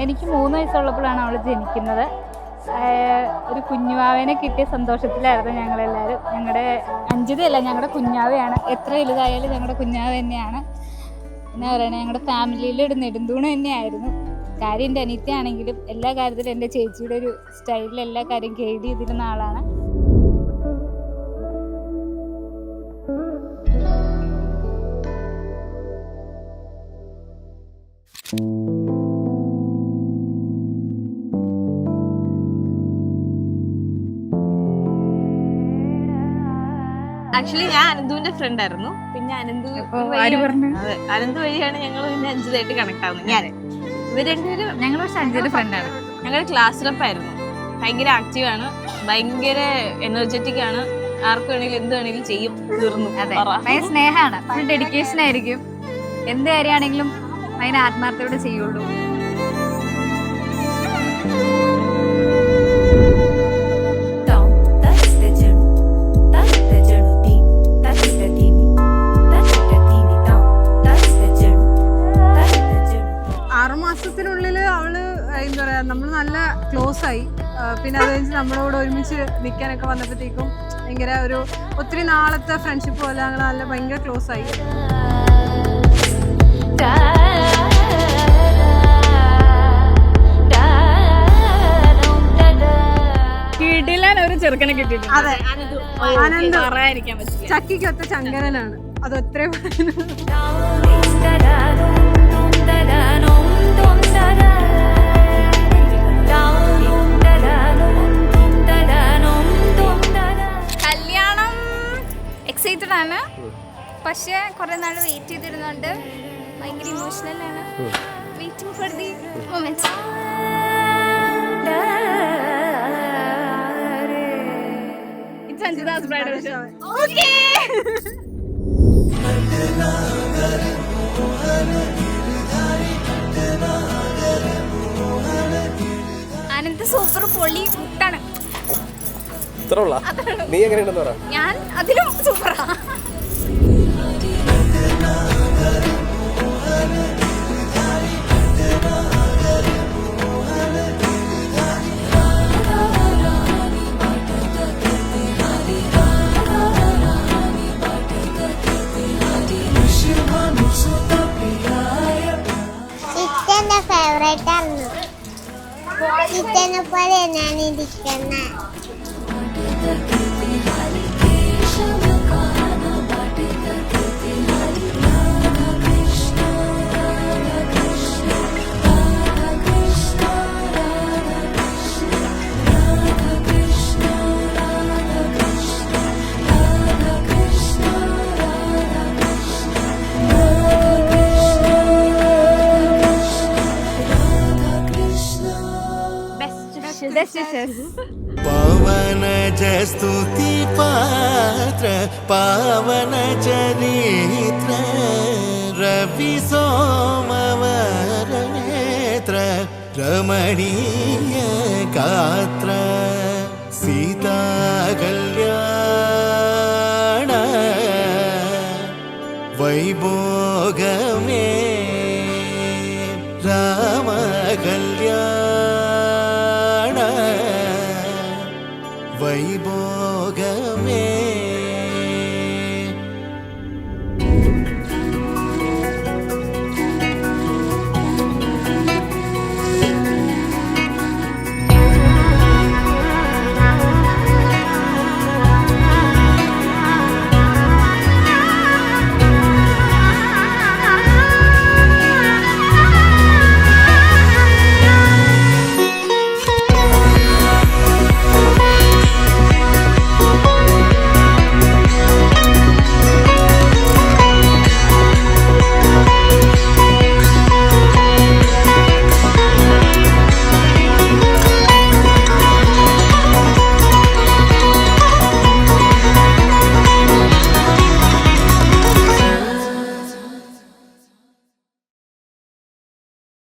എനിക്ക് 3 വയസ്സുള്ളപ്പോഴാണ് അവൾ ജനിക്കുന്നത്. ഒരു കുഞ്ഞുവാവേനെ കിട്ടിയ സന്തോഷത്തിലായിരുന്നു ഞങ്ങളെല്ലാവരും. ഞങ്ങളുടെ അഞ്ചിതല്ല, ഞങ്ങളുടെ കുഞ്ഞാവയാണ്. എത്ര വലുതായാലും ഞങ്ങളുടെ കുഞ്ഞാവ തന്നെയാണ്. എന്നാ പറയണേ, ഞങ്ങളുടെ ഫാമിലിയിൽ ഒരു നെടുന്തൂണ് തന്നെയായിരുന്നു. കാര്യം എൻ്റെ അനിയത്തിയാണെങ്കിലും എല്ലാ കാര്യത്തിലും എൻ്റെ ചേച്ചിയുടെ ഒരു സ്റ്റൈലിൽ എല്ലാ കാര്യം ഗൈഡ് ചെയ്തിരുന്ന ആളാണ്. ആക്ച്വലി ഞാൻ അനന്തുവിന്റെ ഫ്രണ്ട് ആയിരുന്നു. പിന്നെ അനന്ത് വഴിയാണ് ഞങ്ങൾ പിന്നെ അഞ്ചിതായിട്ട് കണക്ട് ആവുന്നത്. ഞാൻ ഇവർ രണ്ടുപേരും ഞങ്ങൾ പക്ഷെ അഞ്ചിന്റെ ഫ്രണ്ടാണ്. ഞങ്ങളുടെ ക്ലാസ് റെപ്പായിരുന്നു. ഭയങ്കര ആക്റ്റീവാണ്, ഭയങ്കര എനർജറ്റിക് ആണ്. ആർക്ക് വേണമെങ്കിലും എന്ത് വേണമെങ്കിലും ചെയ്യും. തീർന്നു. ഭയങ്കര സ്നേഹമാണ്, ഫുൾ ഡെഡിക്കേഷൻ ആയിരിക്കും. എന്ത് കാര്യമാണെങ്കിലും ഭയങ്കര ആത്മാർത്ഥയോടെ ചെയ്യുള്ളൂ. മാസത്തിനുള്ളിൽ അവള് എന്താ പറയാ, നമ്മൾ നല്ല ക്ലോസ് ആയി. പിന്നെ അത് കഴിഞ്ഞ് നമ്മളോട് ഒരുമിച്ച് നിൽക്കാനൊക്കെ വന്നപ്പോഴത്തേക്കും ഭയങ്കര ഒരു ഒത്തിരി നാളത്തെ ഫ്രണ്ട്ഷിപ്പ് പോലെ ഞങ്ങൾ നല്ല ഭയങ്കര ക്ലോസ് ആയി. ഒരു ചെറുക്കനെ കിട്ടിയിട്ടുണ്ട്. അതെ, ആനന്ദ് ചക്കിക്കൊത്ത ശങ്കരനാണ്. അത് ഒത്രേ കല്യാണം എക്സൈറ്റഡ് ആണ്. പക്ഷെ കുറെ നാൾ വെയിറ്റ് ചെയ്തിരുന്നോണ്ട് ഭയങ്കര ഇമോഷണൽ ആണ്. Waiting for the moments. It's Anjitha's bridal show. Okay. Ananth super പൊളി മുട്ടാണ്. നീ എങ്ങനെയുണ്ടെന്ന് പറ. ഞാൻ അതിലും സൂപ്പറാ. ചിറ്റന്റെ ഫേവറേറ്റ് ആണ്. ചിറ്റനെ പോലെ ഞാൻ ഇരിക്കുന്ന. पवन स्तुति पात्र पावन चरित्र रवि सोमवर नेत्र रमणीय गात्र सीता कल्याण वैभोगमे राम कल्याण वैभोगमे